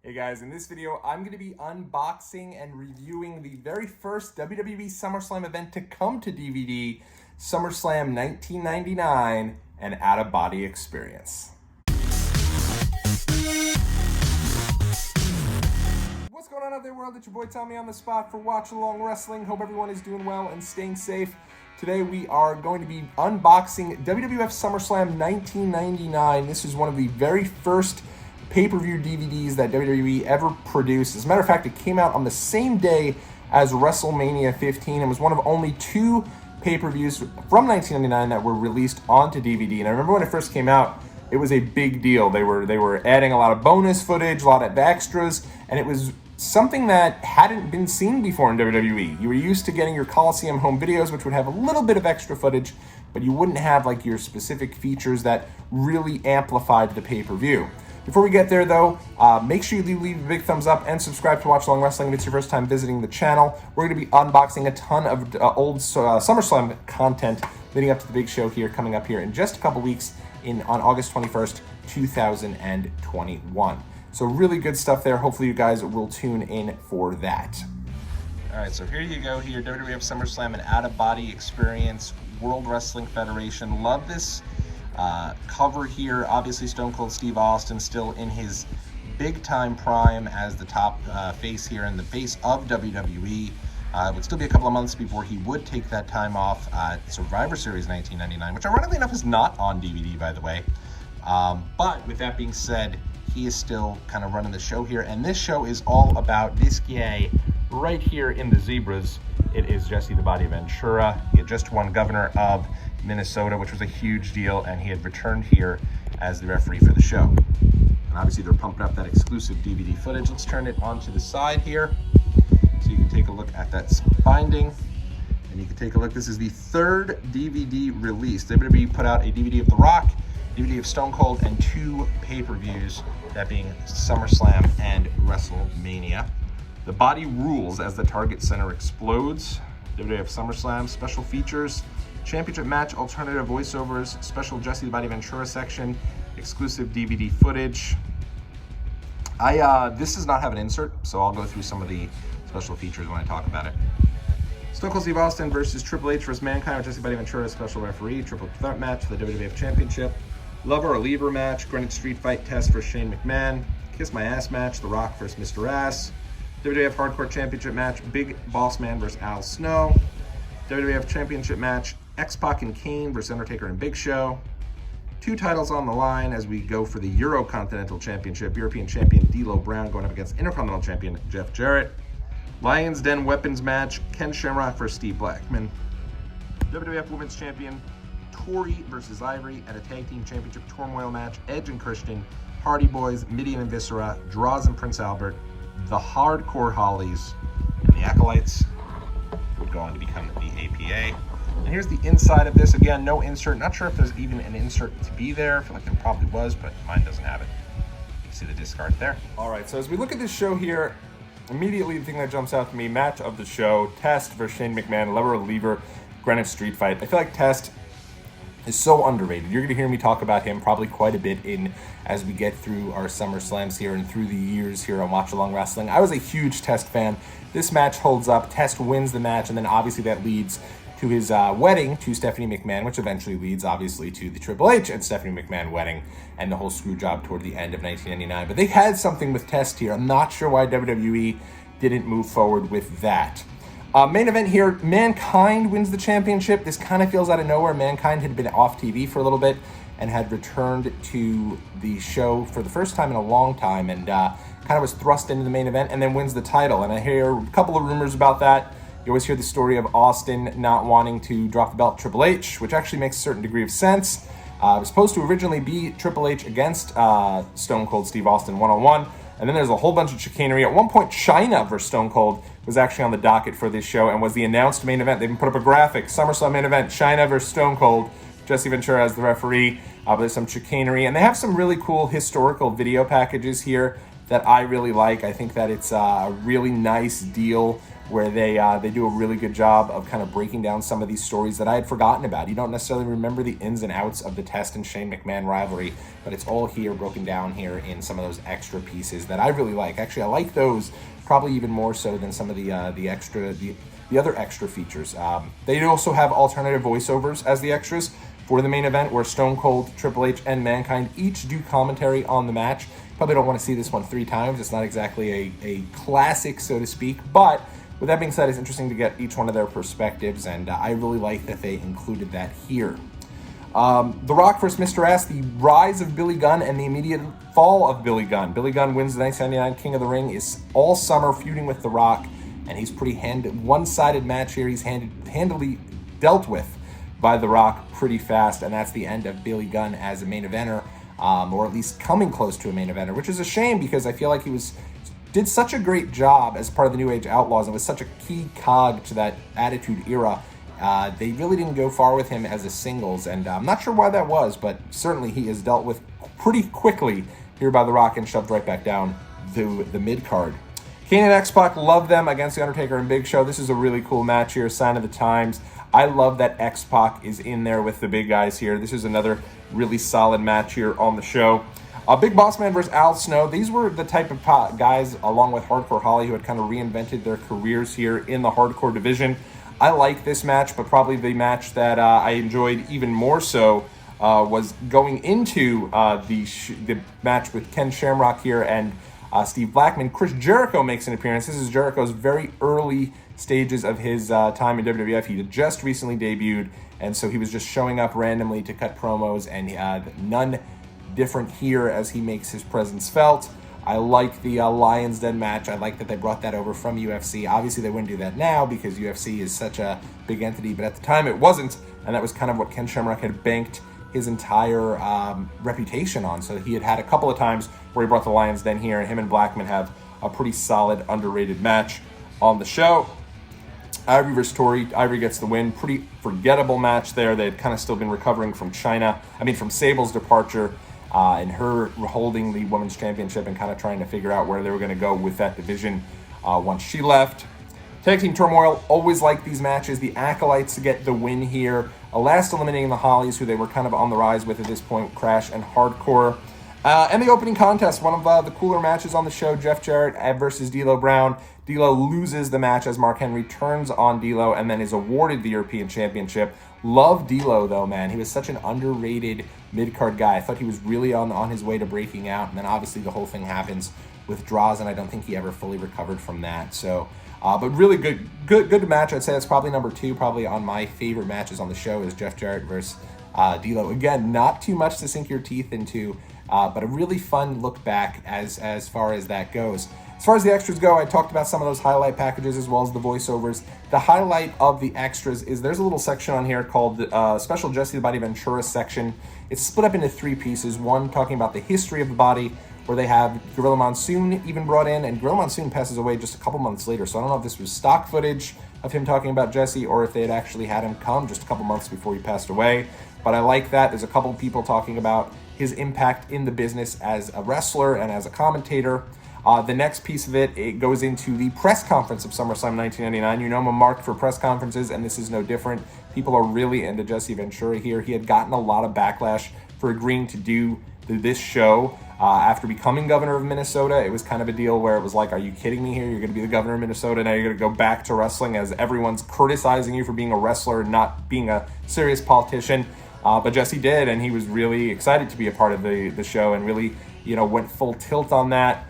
Hey guys, in this video, I'm going to be unboxing and reviewing the very first WWE Summerslam event to come to DVD, SummerSlam 1999, an out-of-body experience. What's going on out there, world? It's your boy Tommy on the spot for Watch Along Wrestling. Hope everyone is doing well and staying safe. Today we are going to be unboxing WWF SummerSlam 1999. This is one of the very first pay-per-view DVDs that WWE ever produced. As a matter of fact, it came out on the same day as Wrestlemania 15 and was one of only two pay-per-views from 1999 that were released onto DVD. And I remember when it first came out, it was a big deal. They were adding a lot of bonus footage, a lot of extras, and it was something that hadn't been seen before in WWE. You were used to getting your Coliseum home videos, which would have a little bit of extra footage, but you wouldn't have like your specific features that really amplified the pay-per-view. Before we get there, though, make sure you leave a big thumbs up and subscribe to Watch Along Wrestling if it's your first time visiting the channel. We're going to be unboxing a ton of old SummerSlam content leading up to the big show here, coming up here in just a couple weeks on August 21st, 2021. So really good stuff there. Hopefully you guys will tune in for that. All right, so here you go here, WWF SummerSlam, an out-of-body experience, World Wrestling Federation. Love this cover here. Obviously Stone Cold Steve Austin still in his big time prime as the top face here and the face of WWE. It would still be a couple of months before he would take that time off. Survivor Series 1999, which ironically enough is not on DVD, by the way. But with that being said, he is still kind of running the show here, and this show is all about this guy right here in the zebras. It is Jesse the Body Ventura. He had just won governor of Minnesota, which was a huge deal, and he had returned here as the referee for the show. And obviously they're pumping up that exclusive DVD footage. Let's turn it onto the side here so you can take a look at that binding, and you can take a look. This is the third DVD release. WWE put out a DVD of The Rock, DVD of Stone Cold, and two pay-per-views, that being SummerSlam and WrestleMania. The body rules as the Target Center explodes. WWF SummerSlam special features, championship match, alternative voiceovers, special Jesse the Body Ventura section, exclusive DVD footage. This does not have an insert, so I'll go through some of the special features when I talk about it. Stone Cold Steve Austin versus Triple H versus Mankind with Jesse the Body Ventura, special referee, triple threat match for the WWF Championship. Lover or Lever match, Greenwich Street Fight Test for Shane McMahon, Kiss My Ass match, The Rock versus Mr. Ass, WWF Hardcore Championship match, Big Boss Man versus Al Snow, WWF Championship match, X-Pac and Kane versus Undertaker and Big Show. Two titles on the line as we go for the Eurocontinental Championship, European Champion D'Lo Brown going up against Intercontinental Champion Jeff Jarrett. Lions Den Weapons match, Ken Shamrock versus Steve Blackman. WWF Women's Champion Tori versus Ivory, and a Tag Team Championship Turmoil match, Edge and Christian, Hardy Boys, Midian and Viscera, Droz and Prince Albert, the Hardcore Hollies, and the Acolytes would go on to become the APA. And here's the inside of this. Again, no insert. Not sure if there's even an insert to be there. I feel like there probably was, but mine doesn't have it. You can see the discard there. All right, so as we look at this show here, immediately the thing that jumps out to me, match of the show, Test versus Shane McMahon, Lover or Lever, Greenwich Street Fight. I feel like Test is so underrated. You're going to hear me talk about him probably quite a bit as we get through our SummerSlams here and through the years here on Watch Along Wrestling. I was a huge Test fan. This match holds up. Test wins the match, and then obviously that leads to his wedding to Stephanie McMahon, which eventually leads obviously to the Triple H and Stephanie McMahon wedding and the whole screw job toward the end of 1999. But they had something with Test here. I'm not sure why WWE didn't move forward with that. Main event here, Mankind wins the championship. This kind of feels out of nowhere. Mankind had been off TV for a little bit and had returned to the show for the first time in a long time, and kind of was thrust into the main event and then wins the title. And I hear a couple of rumors about that. You always hear the story of Austin not wanting to drop the belt to Triple H, which actually makes a certain degree of sense. It was supposed to originally be Triple H against Stone Cold Steve Austin one-on-one. And then there's a whole bunch of chicanery. At one point, Chyna versus Stone Cold was actually on the docket for this show and was the announced main event. They even put up a graphic, SummerSlam main event, Chyna versus Stone Cold, Jesse Ventura as the referee. But there's some chicanery. And they have some really cool historical video packages here that I really like. I think that it's a really nice deal where they do a really good job of kind of breaking down some of these stories that I had forgotten about. You don't necessarily remember the ins and outs of the Test and Shane McMahon rivalry, but it's all here, broken down here in some of those extra pieces that I really like. Actually, I like those probably even more so than some of the other extra features. They also have alternative voiceovers as the extras for the main event, where Stone Cold, Triple H, and Mankind each do commentary on the match. Probably don't want to see this one 3 times. It's not exactly a classic, so to speak, but with that being said, it's interesting to get each one of their perspectives, and I really like that they included that here. The Rock vs. Mr. S, the rise of Billy Gunn and the immediate fall of Billy Gunn. Billy Gunn wins the 1999 King of the Ring, is all summer feuding with The Rock, and he's pretty one-sided match here. He's handily dealt with by The Rock pretty fast, and that's the end of Billy Gunn as a main eventer, or at least coming close to a main eventer, which is a shame because I feel like he did such a great job as part of the New Age Outlaws and was such a key cog to that Attitude Era. They really didn't go far with him as a singles, and I'm not sure why that was, but certainly he is dealt with pretty quickly here by The Rock and shoved right back down to the mid-card. Kane and X-Pac, love them against The Undertaker and Big Show. This is a really cool match here, sign of the times. I love that X-Pac is in there with the big guys here. This is another really solid match here on the show. Big Boss Man versus Al Snow. These were the type of guys, along with Hardcore Holly, who had kind of reinvented their careers here in the hardcore division. I like this match, but probably the match that I enjoyed even more so was going into the match with Ken Shamrock here and Steve Blackman. Chris Jericho makes an appearance. This is Jericho's very early stages of his time in WWF. He had just recently debuted, and so he was just showing up randomly to cut promos, and none different here as he makes his presence felt. I like the Lions Den match. I like that they brought that over from UFC. Obviously, they wouldn't do that now because UFC is such a big entity, but at the time it wasn't, and that was kind of what Ken Shamrock had banked his entire reputation on. So he had a couple of times where he brought the Lions Den here, and him and Blackman have a pretty solid, underrated match on the show. Ivory versus Tori. Ivory gets the win. Pretty forgettable match there. They had kind of still been recovering from from Sable's departure, and her holding the women's championship and kind of trying to figure out where they were going to go with that division once she left. Tag Team Turmoil, always like these matches. The Acolytes to get the win here. Last eliminating the Hollies, who they were kind of on the rise with at this point, Crash and Hardcore. And the opening contest, one of the cooler matches on the show, Jeff Jarrett versus D'Lo Brown. D'Lo loses the match as Mark Henry turns on D'Lo and then is awarded the European Championship. Love D'Lo, though, man. He was such an underrated mid-card guy. I thought he was really on his way to breaking out, and then obviously the whole thing happens with Draws, and I don't think he ever fully recovered from that. So, but really good match. I'd say that's probably number 2, probably on my favorite matches on the show is Jeff Jarrett versus D'Lo. Again, not too much to sink your teeth into, but a really fun look back as far as that goes. As far as the extras go, I talked about some of those highlight packages as well as the voiceovers. The highlight of the extras is there's a little section on here called the Special Jesse the Body Ventura section. It's split up into 3 pieces. One talking about the history of the body, where they have Gorilla Monsoon even brought in, and Gorilla Monsoon passes away just a couple months later, so I don't know if this was stock footage of him talking about Jesse or if they had actually had him come just a couple months before he passed away. But I like that. There's a couple people talking about his impact in the business as a wrestler and as a commentator. The next piece of it goes into the press conference of SummerSlam 1999. You know I'm a mark for press conferences, and this is no different. People are really into Jesse Ventura here. He had gotten a lot of backlash for agreeing to do this show. After becoming governor of Minnesota, it was kind of a deal where it was like, are you kidding me here? You're going to be the governor of Minnesota, now you're going to go back to wrestling as everyone's criticizing you for being a wrestler and not being a serious politician. But Jesse did, and he was really excited to be a part of the show and really, went full tilt on that.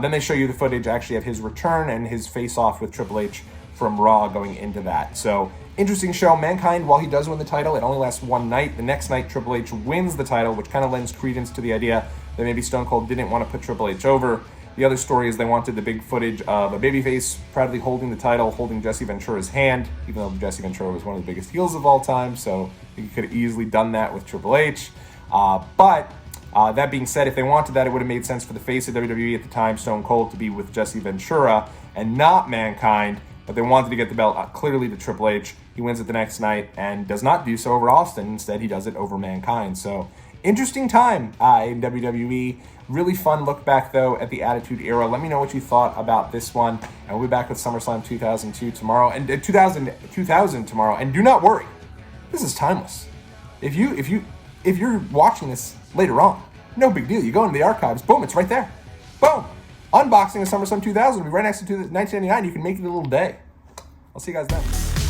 Then they show you the footage actually of his return and his face-off with Triple H from Raw going into that. So, interesting show. Mankind, while he does win the title, it only lasts one night. The next night, Triple H wins the title, which kind of lends credence to the idea that maybe Stone Cold didn't want to put Triple H over. The other story is they wanted the big footage of a babyface proudly holding the title, holding Jesse Ventura's hand, even though Jesse Ventura was one of the biggest heels of all time, so you could have easily done that with Triple H. But that being said, if they wanted that, it would have made sense for the face of WWE at the time, Stone Cold, to be with Jesse Ventura and not Mankind, but they wanted to get the belt clearly to Triple H. He wins it the next night and does not do so over Austin. Instead, he does it over Mankind. So, interesting time in WWE. Really fun look back, though, at the Attitude Era. Let me know what you thought about this one. And we'll be back with SummerSlam 2002 tomorrow, and 2000 tomorrow. And do not worry, this is timeless. If you're watching this later on, no big deal. You go into the archives, boom, it's right there. Boom. Unboxing of SummerSlam 2000 will be right next to 1999. You can make it a little day. I'll see you guys then.